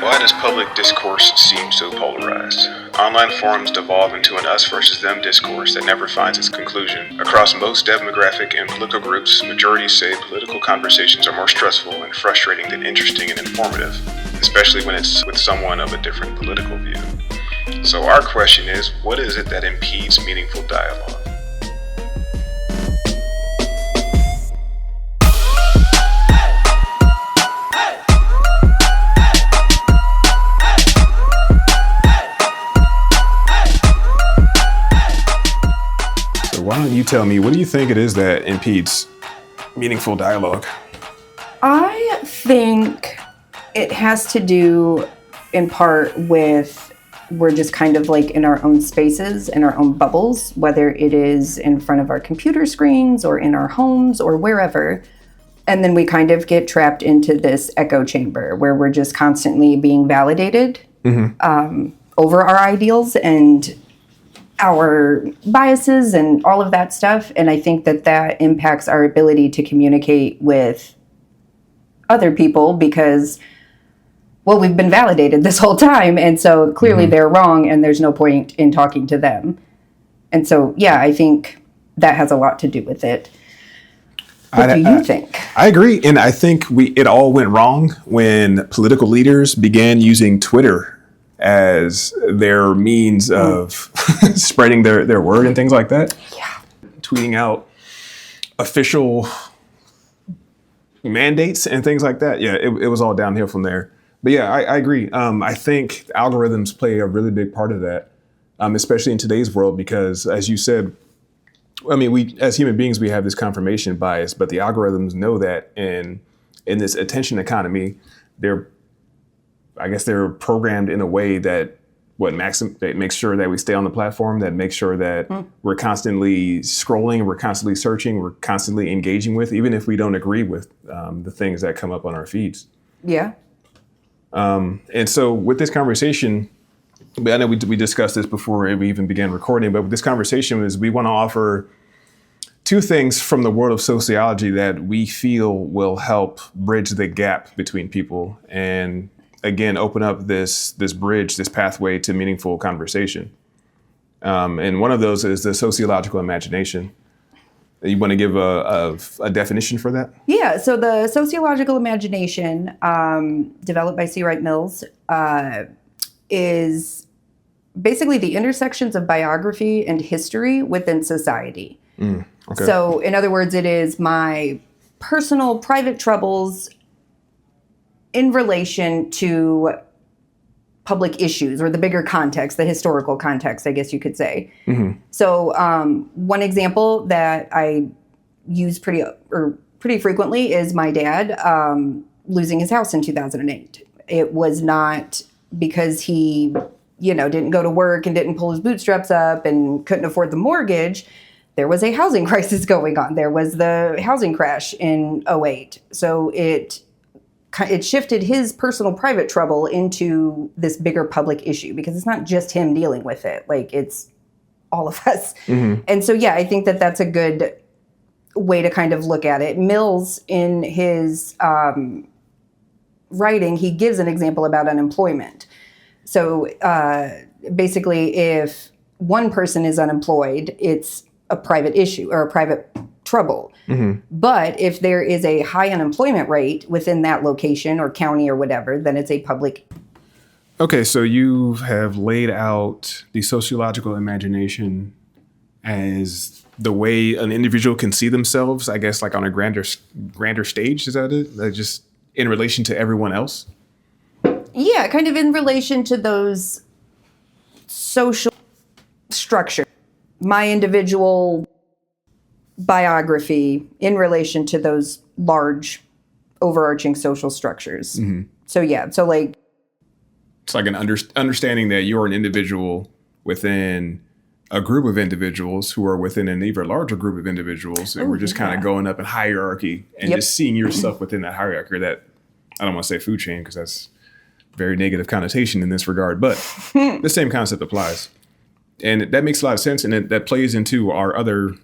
Why does public discourse seem so polarized? Online forums devolve into an us versus them discourse that never finds its conclusion. Across most demographic and political groups, majorities say political conversations are more stressful and frustrating than interesting and informative, especially when it's with someone of a different political view. So our question is, what is it that impedes meaningful dialogue? Why don't you tell me, what do you think it is that impedes meaningful dialogue? I think it has to do in part with we're just kind of like in our own spaces, in our own bubbles, whether it is in front of our computer screens or in our homes or wherever. And then we kind of get trapped into this echo chamber where we're just constantly being validated over our ideals and our biases and all of that stuff. And I think that that impacts our ability to communicate with other people because, well, we've been validated this whole time. And so clearly they're wrong and there's no point in talking to them. And so, yeah, I think that has a lot to do with it. What do you think? I agree. And I think it all went wrong when political leaders began using Twitter as their means of spreading their word and things like that. Yeah. Tweeting out official mandates and things like that. Yeah, it was all downhill from there. But yeah, I agree. I think algorithms play a really big part of that, especially in today's world, because as you said, I mean, we as human beings, we have this confirmation bias, but the algorithms know that in this attention economy, they're programmed in a way that makes sure that we stay on the platform, that makes sure that we're constantly scrolling, we're constantly searching, we're constantly engaging with, even if we don't agree with the things that come up on our feeds. Yeah. And so with this conversation, I know we discussed this before we even began recording, but with this conversation is we want to offer two things from the world of sociology that we feel will help bridge the gap between people and, again, open up this bridge, this pathway to meaningful conversation. And one of those is the sociological imagination. You want to give a definition for that? Yeah, so the sociological imagination, developed by C. Wright Mills, is basically the intersections of biography and history within society. Okay. So, in other words, it is my personal private troubles in relation to public issues or the bigger context, the historical context, I guess you could say. So one example that I use pretty frequently is my dad losing his house in 2008. It was not because he, didn't go to work and didn't pull his bootstraps up and couldn't afford the mortgage. There was a housing crisis going on. There was the housing crash in 2008. So it shifted his personal private trouble into this bigger public issue because it's not just him dealing with it. Like, it's all of us. And so, yeah, I think that that's a good way to kind of look at it. Mills, in his writing, he gives an example about unemployment. So basically, if one person is unemployed, it's a private issue or a private trouble. But if there is a high unemployment rate within that location or county or whatever, then it's a public. Okay, so you have laid out the sociological imagination as the way an individual can see themselves, I guess, like on a grander stage. Is that it? Like just in relation to everyone else? Yeah, kind of in relation to those social structures. My individual biography in relation to those large overarching social structures. So yeah, so like it's like an understanding that you're an individual within a group of individuals who are within an even larger group of individuals, and we're just kind of going up in hierarchy and just seeing yourself within that hierarchy. That I don't want to say food chain because that's very negative connotation in this regard, but the same concept applies. And that makes a lot of sense, and that plays into our other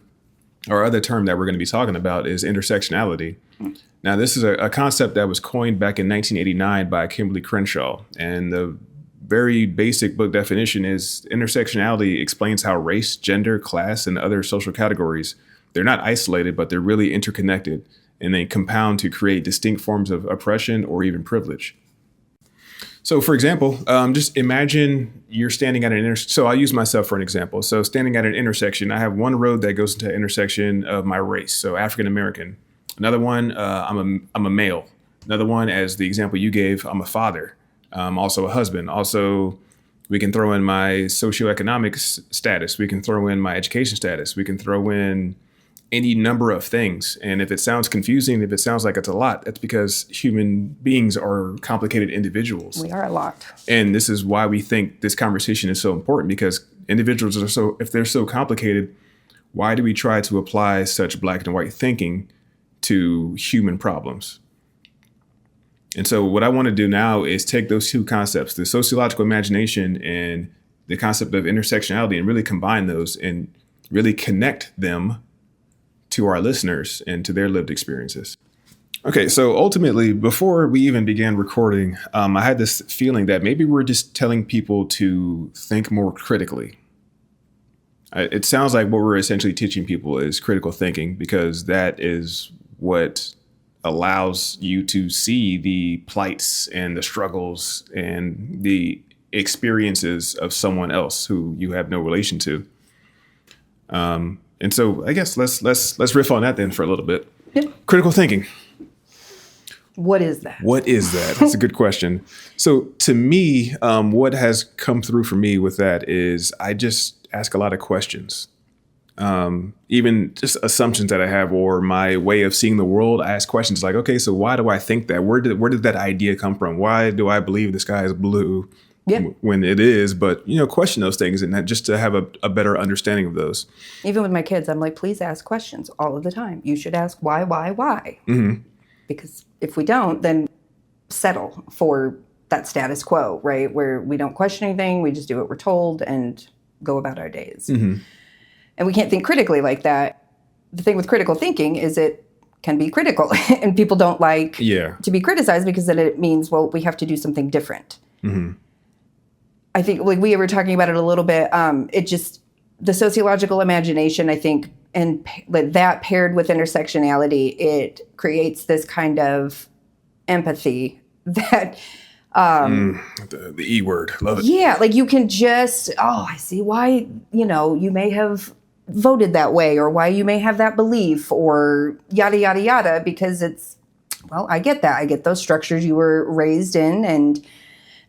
Our other term that we're going to be talking about is intersectionality. Now, this is a concept that was coined back in 1989 by Kimberly Crenshaw. And the very basic book definition is intersectionality explains how race, gender, class, and other social categories, they're not isolated, but they're really interconnected, and they compound to create distinct forms of oppression or even privilege. So, for example, just imagine you're standing at an intersection. So I'll use myself for an example. So standing at an intersection, I have one road that goes into an intersection of my race, so African American. Another one, I'm a male. Another one, as the example you gave, I'm a father. Also a husband. Also, we can throw in my socioeconomic status. We can throw in my education status. We can throw in any number of things. And if it sounds confusing, if it sounds like it's a lot, that's because human beings are complicated individuals. We are a lot. And this is why we think this conversation is so important, because individuals are so, if they're so complicated, why do we try to apply such black and white thinking to human problems? And so what I want to do now is take those two concepts, the sociological imagination and the concept of intersectionality, and really combine those and really connect them to our listeners and to their lived experiences. Okay, so ultimately, before we even began recording, I had this feeling that maybe we're just telling people to think more critically. It sounds like what we're essentially teaching people is critical thinking, because that is what allows you to see the plights and the struggles and the experiences of someone else who you have no relation to. And so I guess let's riff on that then for a little bit. Yeah. Critical thinking. What is that? What is that? That's a good question. So to me, what has come through for me with that is I just ask a lot of questions. Even just assumptions that I have, or my way of seeing the world. I ask questions like, okay, so why do I think that? Where did that idea come from? Why do I believe the sky is blue when it is? But, question those things, and just to have a better understanding of those. Even with my kids, I'm like, please ask questions all of the time. You should ask why? Mm-hmm. Because if we don't, then settle for that status quo, right? Where we don't question anything, we just do what we're told and go about our days. Mm-hmm. And we can't think critically like that. The thing with critical thinking is it can be critical, and people don't like to be criticized, because then it means, well, we have to do something different. Mm-hmm. I think, like we were talking about it a little bit, the sociological imagination, I think, and that paired with intersectionality, it creates this kind of empathy that... the E word, love it. Yeah, like you can just, I see why, you may have voted that way, or why you may have that belief, or yada, yada, yada, because it's, well, I get that. I get those structures you were raised in, and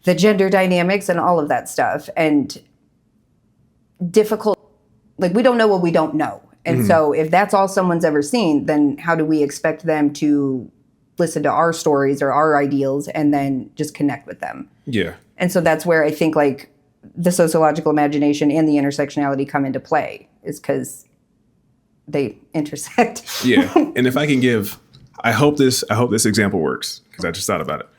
the gender dynamics and all of that stuff. And difficult, like we don't know what we don't know. And so if that's all someone's ever seen, then how do we expect them to listen to our stories or our ideals and then just connect with them? Yeah. And so that's where I think like the sociological imagination and the intersectionality come into play, is because they intersect. Yeah. And if I can I hope this example works, because I just thought about it.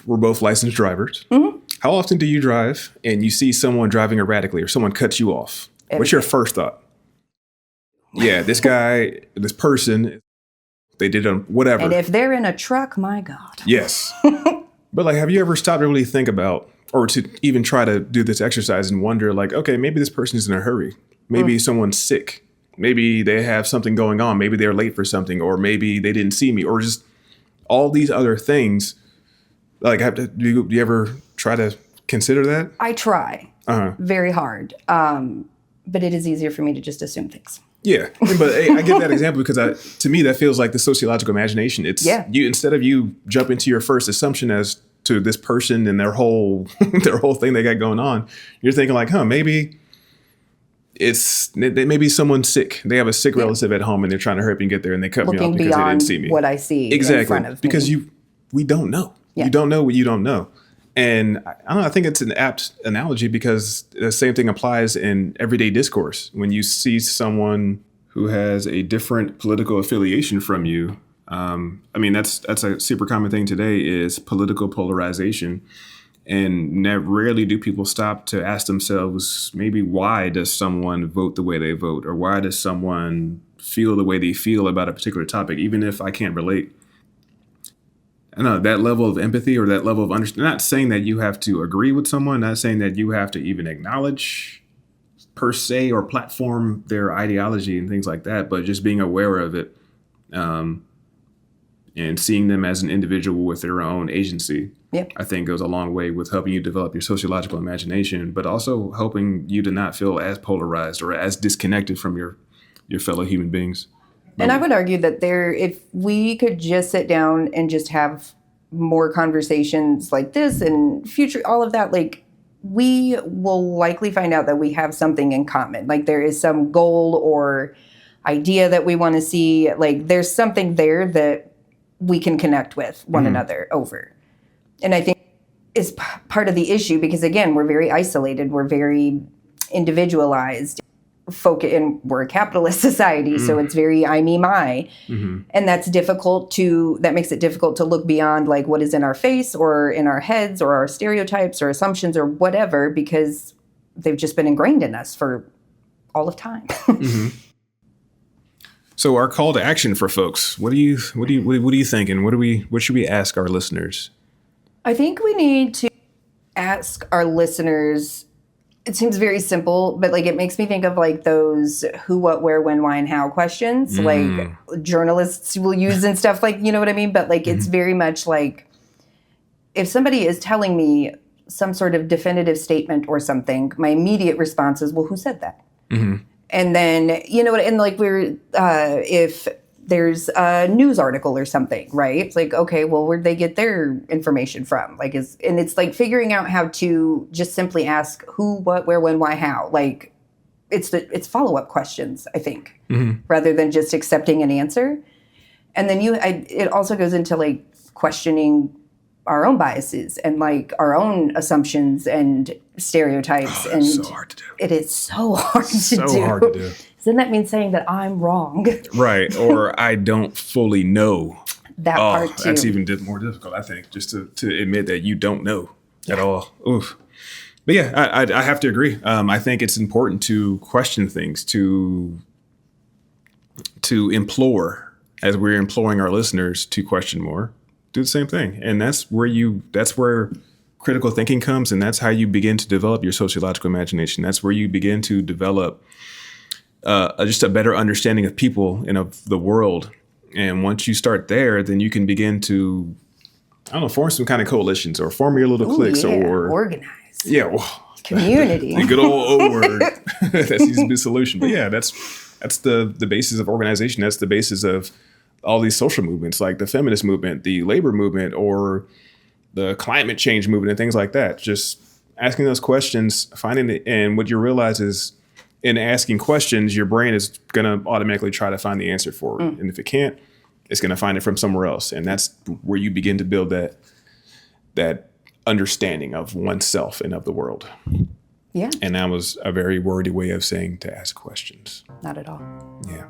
We're both licensed drivers. Mm-hmm. How often do you drive and you see someone driving erratically, or someone cuts you off? What's your first thought? Yeah, this guy, this person, they did whatever. And if they're in a truck, my God. Yes. But like, have you ever stopped to really think about, or to even try to do this exercise and wonder, like, okay, maybe this person is in a hurry. Maybe someone's sick. Maybe they have something going on. Maybe they're late for something, or maybe they didn't see me, or just all these other things. Like, do you ever try to consider that? I try very hard. But it is easier for me to just assume things. Yeah, but I give that example because to me that feels like the sociological imagination. It's you, instead of you jump into your first assumption as to this person and their whole thing they got going on, you're thinking like, maybe maybe someone's sick. They have a sick relative at home and they're trying to hurry up and get there, and they cut me off because they didn't see me. What I see exactly in front of me. Because we don't know. Yeah. You don't know what you don't know. And I don't know, I think it's an apt analogy, because the same thing applies in everyday discourse. When you see someone who has a different political affiliation from you, that's a super common thing today, is political polarization. And rarely do people stop to ask themselves, maybe why does someone vote the way they vote? Or why does someone feel the way they feel about a particular topic, even if I can't relate? I know that level of empathy or that level of understanding, not saying that you have to agree with someone, not saying that you have to even acknowledge per se or platform their ideology and things like that, but just being aware of it and seeing them as an individual with their own agency, yep, I think goes a long way with helping you develop your sociological imagination, but also helping you to not feel as polarized or as disconnected from your fellow human beings. And I would argue that if we could just sit down and just have more conversations like this and future, all of that, like, we will likely find out that we have something in common. Like, there is some goal or idea that we want to see. Like, there's something there that we can connect with one another over. And I think is part of the issue because, again, we're very isolated. We're very individualized. And we're a capitalist society, so it's very I, me, my. And that makes it difficult to look beyond like what is in our face or in our heads or our stereotypes or assumptions or whatever, because they've just been ingrained in us for all of time. So our call to action for folks, what do you think, and what should we ask our listeners? I think we need to ask our listeners. It seems very simple, but like it makes me think of like those who, what, where, when, why, and how questions like journalists will use and stuff, like, you know what I mean? But like it's very much like if somebody is telling me some sort of definitive statement or something, my immediate response is, well, who said that? And then, you know what, and like if there's a news article or something, right? It's like, okay, well, where'd they get their information from? Like, and it's like figuring out how to just simply ask who, what, where, when, why, how. Like, it's follow-up questions, I think, rather than just accepting an answer. And then it also goes into like questioning our own biases and like our own assumptions and stereotypes. And so hard to do. It is so hard to do. So hard to do. Doesn't that mean saying that I'm wrong? Right. Or I don't fully know. That part too. That's even more difficult, I think, just to admit that you don't know at all. Oof. But yeah, I have to agree. I think it's important to question things, to implore, as we're imploring our listeners to question more, do the same thing. And that's where critical thinking comes, and that's how you begin to develop your sociological imagination. That's where you begin to develop just a better understanding of people and of the world. And once you start there, then you can begin to, I don't know, form some kind of coalitions or form your little cliques or organize. Yeah. Well, community. The good old O word. That's easy to be a solution. But yeah, that's the basis of organization. That's the basis of all these social movements, like the feminist movement, the labor movement, or the climate change movement and things like that. Just asking those questions, finding it. And what you realize is, in asking questions, your brain is going to automatically try to find the answer for it. And if it can't, it's going to find it from somewhere else. And that's where you begin to build that understanding of oneself and of the world. Yeah. And that was a very wordy way of saying to ask questions. Not at all. Yeah.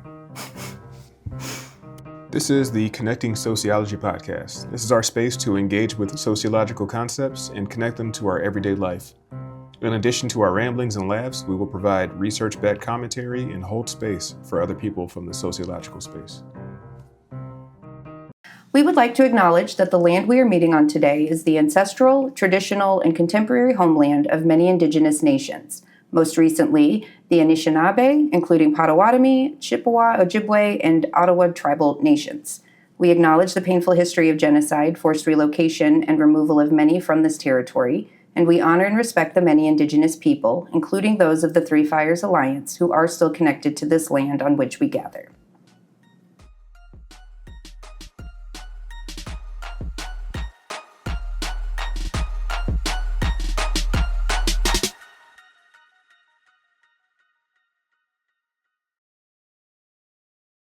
This is the Connecting Sociology podcast. This is our space to engage with sociological concepts and connect them to our everyday life. In addition to our ramblings and laughs, we will provide research-backed commentary and hold space for other people from the sociological space. We would like to acknowledge that the land we are meeting on today is the ancestral, traditional, and contemporary homeland of many indigenous nations. Most recently, the Anishinaabe, including Potawatomi, Chippewa, Ojibwe, and Ottawa tribal nations. We acknowledge the painful history of genocide, forced relocation, and removal of many from this territory, and we honor and respect the many indigenous people, including those of the Three Fires Alliance, who are still connected to this land on which we gather.